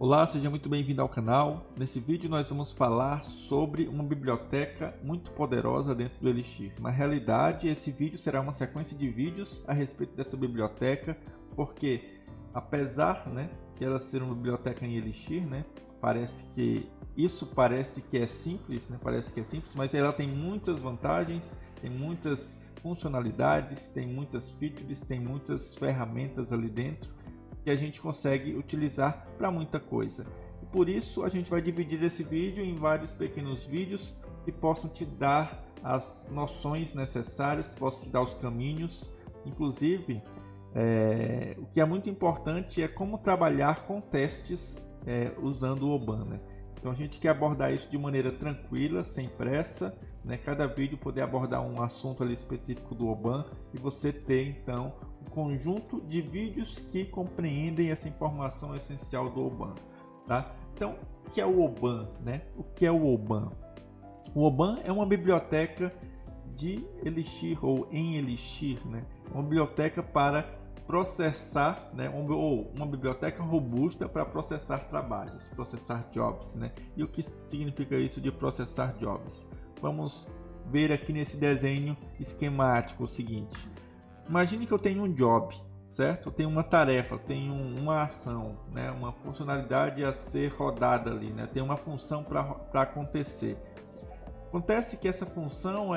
Olá, seja muito bem-vindo ao canal. Nesse vídeo nós vamos falar sobre uma biblioteca muito poderosa dentro do Elixir. Na realidade, esse vídeo será uma sequência de vídeos a respeito dessa biblioteca, porque apesar, de ela ser uma biblioteca em Elixir, parece que é simples, mas ela tem muitas vantagens, tem muitas funcionalidades, tem muitas features, tem muitas ferramentas ali dentro que a gente consegue utilizar para muita coisa. E por isso a gente vai dividir esse vídeo em vários pequenos vídeos que possam te dar as noções necessárias, possam te dar os caminhos. Inclusive, o que é muito importante é como trabalhar com testes usando o Oban. Então a gente quer abordar isso de maneira tranquila, sem pressa, cada vídeo poder abordar um assunto ali específico do Oban e você ter então um conjunto de vídeos que compreendem essa informação essencial do Oban, tá? Então, o que é o Oban, O que é o Oban? O Oban é uma biblioteca de Elixir ou em Elixir, Uma biblioteca para processar, ou uma biblioteca robusta para processar trabalhos, processar jobs, E o que significa isso de processar jobs? Vamos ver aqui nesse desenho esquemático o seguinte. Imagine que eu tenho um job, certo? Eu tenho uma tarefa, eu tenho uma ação, uma funcionalidade a ser rodada ali, Tem uma função para acontecer. Acontece que essa função,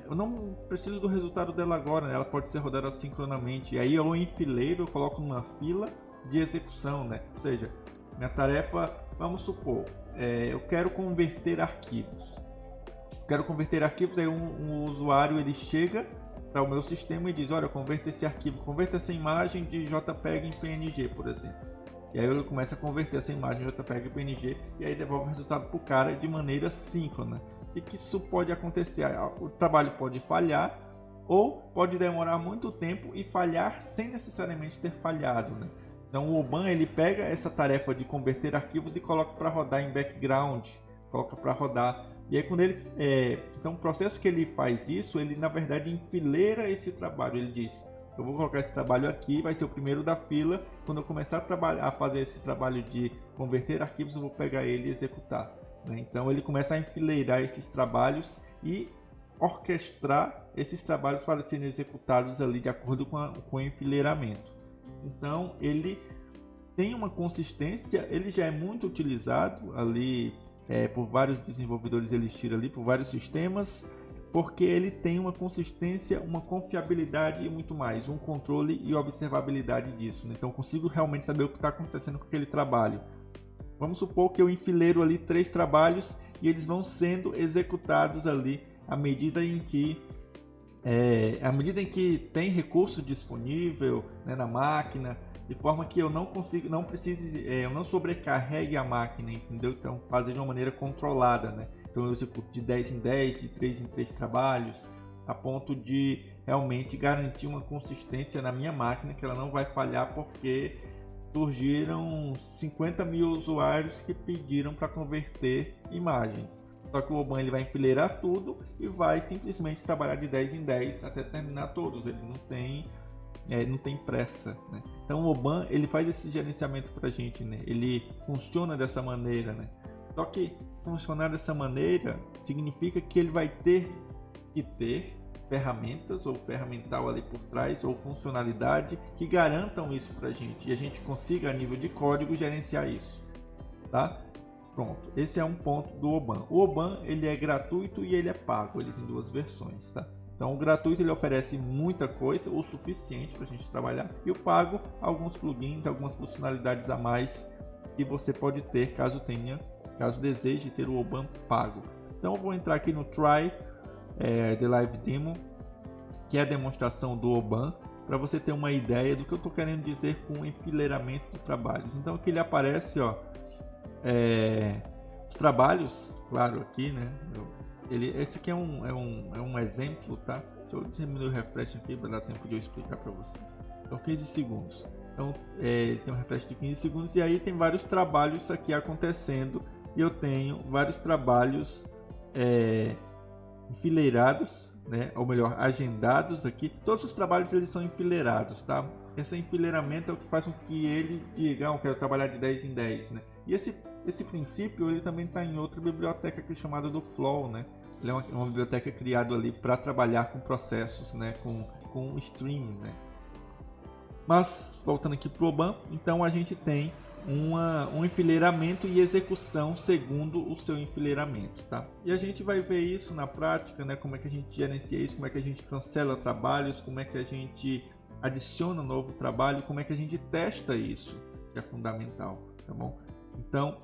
eu não preciso do resultado dela agora, Ela pode ser rodada sincronamente. E aí eu enfileiro, eu coloco numa fila de execução, Ou seja, minha tarefa, vamos supor, eu quero converter arquivos. Aí um usuário ele chega para o meu sistema e diz: olha, converta esse arquivo, converta essa imagem de JPEG em PNG, por exemplo. E aí ele começa a converter essa imagem de JPEG em PNG e aí devolve o resultado para o cara de maneira síncrona. O que isso pode acontecer? O trabalho pode falhar ou pode demorar muito tempo e falhar sem necessariamente ter falhado, Então o Oban ele pega essa tarefa de converter arquivos e coloca para rodar em background, coloca para rodar. E aí quando então o processo que ele faz isso, ele na verdade enfileira esse trabalho. Ele diz: eu vou colocar esse trabalho aqui, vai ser o primeiro da fila. Quando eu começar a fazer esse trabalho de converter arquivos, eu vou pegar ele e executar. Então ele começa a enfileirar esses trabalhos e orquestrar esses trabalhos para serem executados ali de acordo com o enfileiramento. Então ele tem uma consistência, ele já é muito utilizado ali por vários desenvolvedores Elixir ali, por vários sistemas, porque ele tem uma consistência, uma confiabilidade e muito mais, um controle e observabilidade disso. Então eu consigo realmente saber o que está acontecendo com aquele trabalho. Vamos supor que eu enfileiro ali 3 trabalhos e eles vão sendo executados ali à medida em que tem recurso disponível na máquina, de forma que eu eu não sobrecarregue a máquina, entendeu? Então fazer de uma maneira controlada, Então eu executo de 10 em 10, de 3 em 3 trabalhos, a ponto de realmente garantir uma consistência na minha máquina, que ela não vai falhar porque surgiram 50 mil usuários que pediram para converter imagens. Só que o Oban ele vai enfileirar tudo e vai simplesmente trabalhar de 10 em 10 até terminar todos. Ele não tem pressa, Então o Oban ele faz esse gerenciamento para a gente, Ele funciona dessa maneira, Só que funcionar dessa maneira significa que ele vai ter que ter ferramentas ou ferramental ali por trás ou funcionalidade que garantam isso para a gente e a gente consiga a nível de código gerenciar isso, tá? Pronto, esse é um ponto do Oban. O Oban ele é gratuito e ele é pago, ele tem 2 versões, tá? Então o gratuito ele oferece muita coisa, o suficiente para a gente trabalhar, e o pago alguns plugins, algumas funcionalidades a mais que você pode ter caso deseje ter o Oban pago. Então eu vou entrar aqui no Try the Live Demo, que é a demonstração do Oban, para você ter uma ideia do que eu estou querendo dizer com enfileiramento de trabalhos. Então aqui ele aparece, os trabalhos, claro, aqui, esse aqui é um exemplo, tá? Deixa eu diminuir o refresh aqui para dar tempo de eu explicar para vocês. Então 15 segundos. Então ele tem um refresh de 15 segundos e aí tem vários trabalhos aqui acontecendo e eu tenho vários trabalhos enfileirados, ou melhor, agendados aqui. Todos os trabalhos eles são enfileirados, tá? esse enfileiramento é o que faz com que ele diga, eu quero trabalhar de 10 em 10, né? E esse princípio ele também está em outra biblioteca aqui chamada do Flow, né? Ele é uma biblioteca criada ali para trabalhar com processos, né? Com streaming, né? Mas voltando aqui para o Oban, então a gente tem um enfileiramento e execução segundo o seu enfileiramento, tá? E a gente vai ver isso na prática, né? Como é que a gente gerencia isso, como é que a gente cancela trabalhos, como é que a gente adiciona um novo trabalho, como é que a gente testa isso, que é fundamental, tá bom? Então,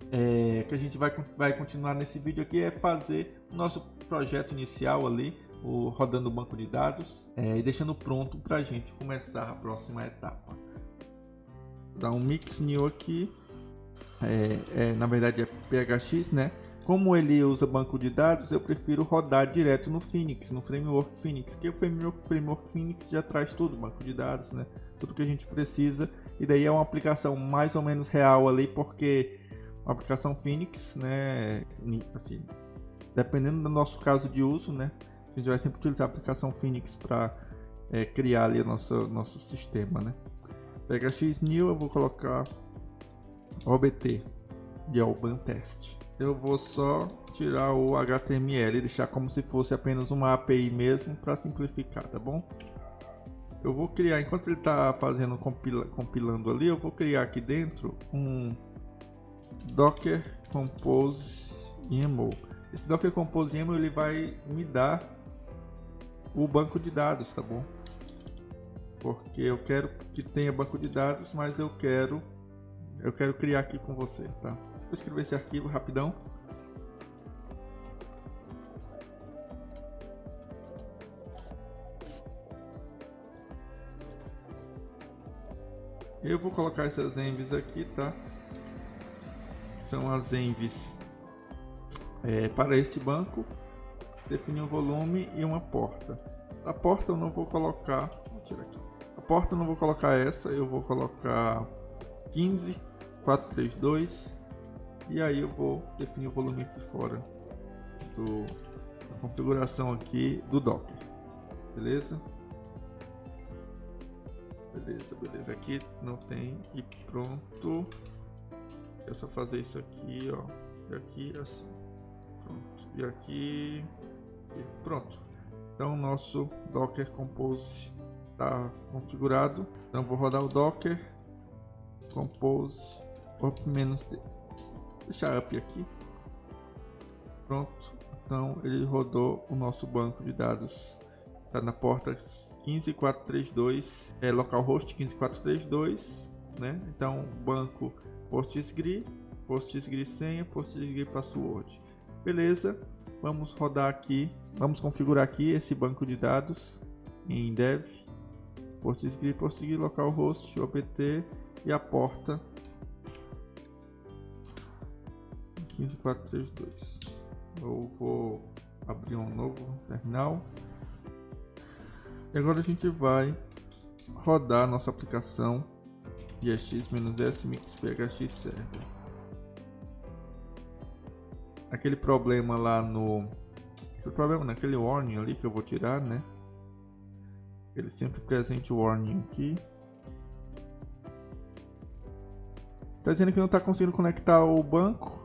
o que a gente vai continuar nesse vídeo aqui é fazer o nosso projeto inicial ali, rodando o banco de dados e deixando pronto para a gente começar a próxima etapa. Vou dar um mix new aqui, na verdade é PHX, né? Como ele usa banco de dados, eu prefiro rodar direto no Phoenix, no Framework Phoenix, que o Framework Phoenix já traz tudo, banco de dados, né? Tudo que a gente precisa, e daí é uma aplicação mais ou menos real ali, porque a aplicação Phoenix, né, assim, dependendo do nosso caso de uso, né, a gente vai sempre utilizar a aplicação Phoenix para criar ali o nosso sistema, né. PHX new, eu vou colocar OBT de Oban Test. Eu vou só tirar o HTML e deixar como se fosse apenas uma API mesmo para simplificar, tá bom? Eu vou criar, enquanto ele está fazendo compilando ali, eu vou criar aqui dentro um Docker Compose YAML. Esse Docker Compose YAML ele vai me dar o banco de dados, tá bom? Porque eu quero que tenha banco de dados, mas eu quero criar aqui com você, tá? Vou escrever esse arquivo rapidão. Eu vou colocar essas envs aqui, tá? São as envs para este banco. Definir um volume e uma porta. A porta eu não vou colocar. Vou tirar aqui. A porta eu não vou colocar essa, eu vou colocar 15432. E aí eu vou definir o volume aqui fora da configuração aqui do Docker. Beleza? Beleza. Aqui não tem e pronto. É só fazer isso aqui, ó. E aqui assim. Pronto. E aqui e pronto. Então nosso Docker Compose está configurado. Então vou rodar o Docker Compose up-d. Deixar up aqui. Pronto. Então ele rodou o nosso banco de dados. Está na porta 15432, localhost 15432, né? Então banco PostgreSQL senha, PostgreSQL password. Beleza? Vamos rodar aqui, vamos configurar aqui esse banco de dados em dev, PostgreSQL localhost opt e a porta 15432. Eu vou abrir um novo terminal. E agora a gente vai rodar nossa aplicação IX-S mix PHX server. Aquele problema lá naquele warning ali que eu vou tirar, né? Ele sempre presente o warning aqui. Tá dizendo que não está conseguindo conectar o banco.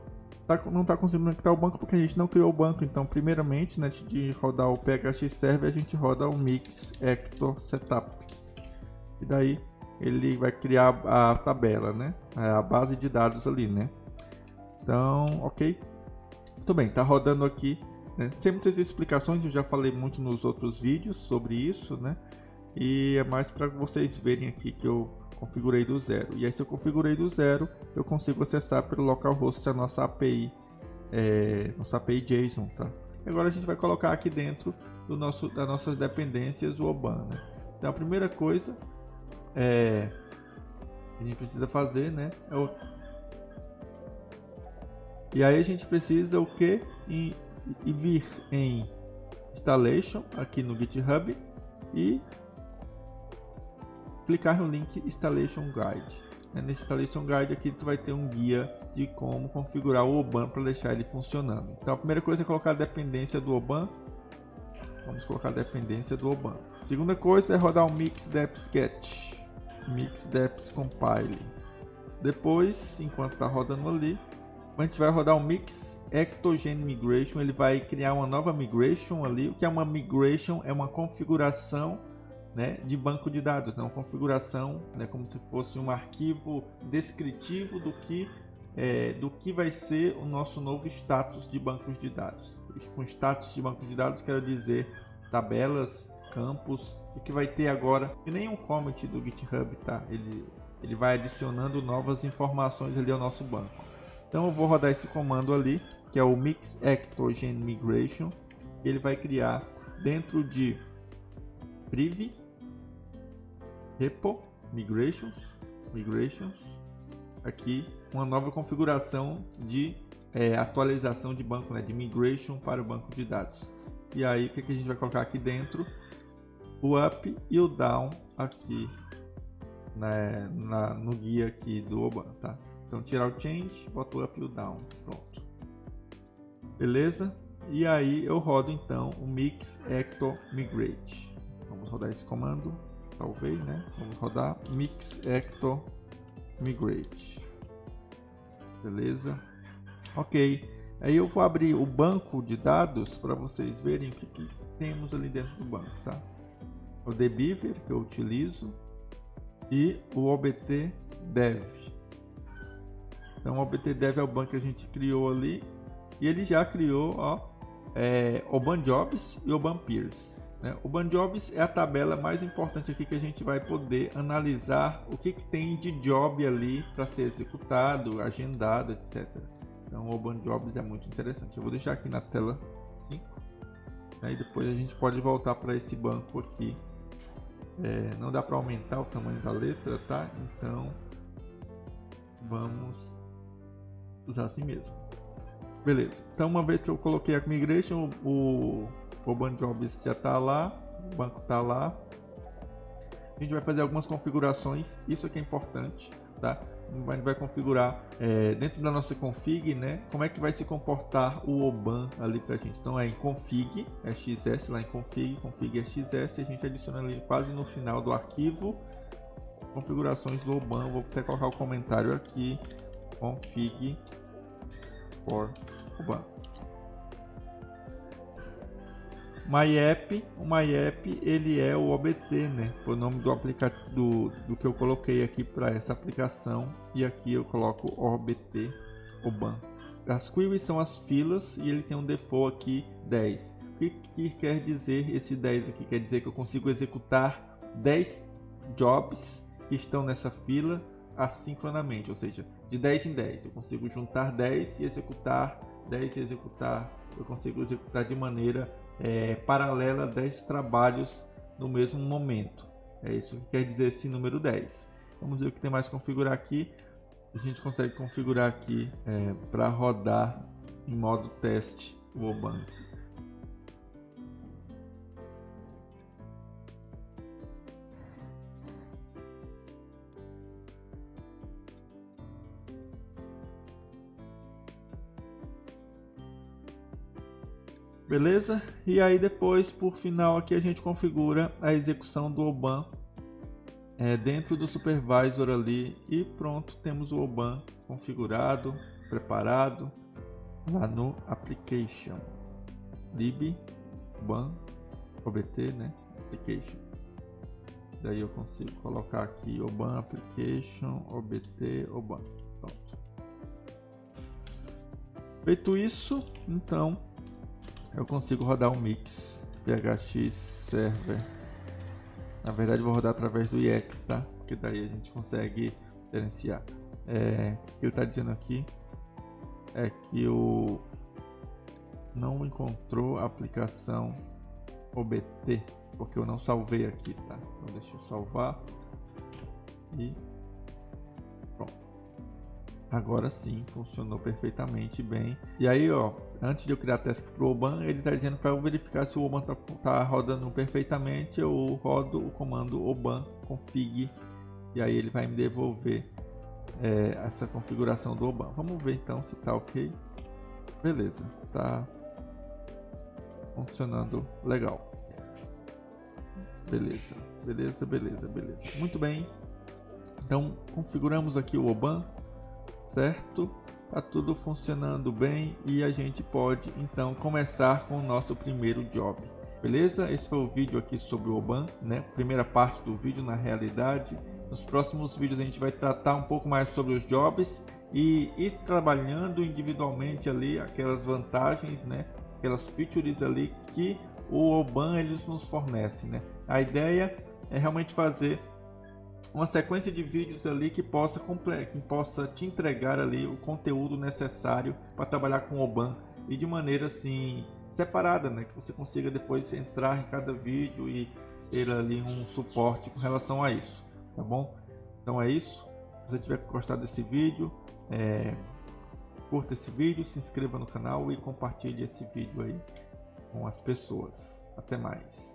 Não está conseguindo conectar o banco porque a gente não criou o banco. Então, primeiramente, antes de rodar o PHX Server, a gente roda o Mix Hector Setup. E daí ele vai criar a tabela, né? A base de dados ali, né? Então, ok. Muito bem, tá rodando aqui, né? Sem muitas explicações, eu já falei muito nos outros vídeos sobre isso, né? E é mais para vocês verem aqui que eu configurei do zero. E aí, se eu configurei do zero, eu consigo acessar pelo localhost a nossa API, JSON, tá? Agora a gente vai colocar aqui dentro das nossas dependências o Oban, né? Então a primeira coisa que a gente precisa fazer, né? E aí a gente precisa o que? Ir em installation aqui no GitHub e clicar no link Installation Guide. Nesse Installation Guide aqui tu vai ter um guia de como configurar o Oban para deixar ele funcionando. Então a primeira coisa é colocar a dependência do Oban. Vamos colocar a dependência do Oban. Segunda coisa é rodar o Mix Dev Sketch. mixdeps compile. Depois, enquanto está rodando ali, a gente vai rodar o mix ectogen migration. Ele vai criar uma nova migration ali. O que é uma migration? É uma configuração, né, de banco de dados, né? Uma configuração, né, como se fosse um arquivo descritivo do que vai ser o nosso novo status de bancos de dados. Com status de banco de dados quero dizer tabelas, campos, o que vai ter agora, e nem um commit do GitHub, tá? Ele vai adicionando novas informações ali ao nosso banco. Então eu vou rodar esse comando ali, que é o mix ectogen migration. Ele vai criar dentro de priv repo migrations aqui uma nova configuração de atualização de banco, né, de migration para o banco de dados. E aí o que a gente vai colocar aqui dentro? O up e o down aqui, né, no guia aqui do Oban, tá? Então tirar o change, boto o up e o down, pronto. Beleza? E aí eu rodo então o mix ecto migrate. Vamos rodar esse comando, talvez, né? Vamos rodar mix ecto migrate. Beleza? Ok. Aí eu vou abrir o banco de dados para vocês verem o que temos ali dentro do banco, tá? O dbeaver que eu utilizo e o obtdev. Então o obtdev é o banco que a gente criou ali e ele já criou, ó, obanjobs e obanpeers. Né? Obanjobs é a tabela mais importante aqui que a gente vai poder analisar o que tem de job ali para ser executado, agendado, etc. Então o obanjobs é muito interessante. Eu vou deixar aqui na tela 5. Né? E depois a gente pode voltar para esse banco aqui. Não dá para aumentar o tamanho da letra, tá? Então vamos usar assim mesmo. Beleza. Então uma vez que eu coloquei a migration, o obanjobs já está lá, o banco está lá. A gente vai fazer algumas configurações. Isso aqui é importante, tá? A gente vai configurar dentro da nossa config, né? Como é que vai se comportar o Oban ali pra gente. Então é em config, é xs lá em config é xs, e a gente adiciona ali quase no final do arquivo configurações do Oban. Vou até colocar o comentário aqui, config for Oban. MyApp, o MyApp ele é o OBT, né? Foi o nome do aplicativo do que eu coloquei aqui para essa aplicação, e aqui eu coloco OBT Oban. As queries são as filas e ele tem um default aqui 10. O que quer dizer esse 10 aqui? Quer dizer que eu consigo executar 10 jobs que estão nessa fila assincronamente, ou seja, de 10 em 10. Eu consigo juntar 10 e executar 10 e executar. Eu consigo executar de maneira paralela 10 trabalhos no mesmo momento. É isso que quer dizer esse número 10. Vamos ver o que tem mais configurar aqui. A gente consegue configurar aqui para rodar em modo teste o Oban. Beleza? E aí depois, por final, aqui a gente configura a execução do Oban dentro do supervisor ali, e pronto, temos o Oban configurado, preparado lá no application lib oban obt, né? Application. Daí eu consigo colocar aqui Oban application obt Oban. Pronto. Feito isso, então eu consigo rodar um mix phx server. Na verdade vou rodar através do IX, tá? Porque daí a gente consegue diferenciar. O que ele está dizendo aqui é que não encontrou a aplicação OBT, porque eu não salvei aqui, tá? Então deixa eu salvar e pronto. Agora sim, funcionou perfeitamente bem. E aí, ó, antes de eu criar a task para o Oban, ele está dizendo para eu verificar se o Oban tá rodando perfeitamente. Eu rodo o comando Oban config e aí ele vai me devolver essa configuração do Oban. Vamos ver então se tá ok. Beleza, tá funcionando legal. Beleza. Muito bem. Então configuramos aqui o Oban, certo? Tá tudo funcionando bem e a gente pode então começar com o nosso primeiro job. Beleza? Esse foi o vídeo aqui sobre o Oban, né? Primeira parte do vídeo na realidade. Nos próximos vídeos a gente vai tratar um pouco mais sobre os jobs e ir trabalhando individualmente ali aquelas vantagens, né? Aquelas features ali que o Oban eles nos fornece, né? A ideia é realmente fazer uma sequência de vídeos ali que possa te entregar ali o conteúdo necessário para trabalhar com o Oban e de maneira assim separada, né? Que você consiga depois entrar em cada vídeo e ter ali um suporte com relação a isso, tá bom? Então é isso. Se você tiver gostado desse vídeo, curta esse vídeo, se inscreva no canal e compartilhe esse vídeo aí com as pessoas. Até mais.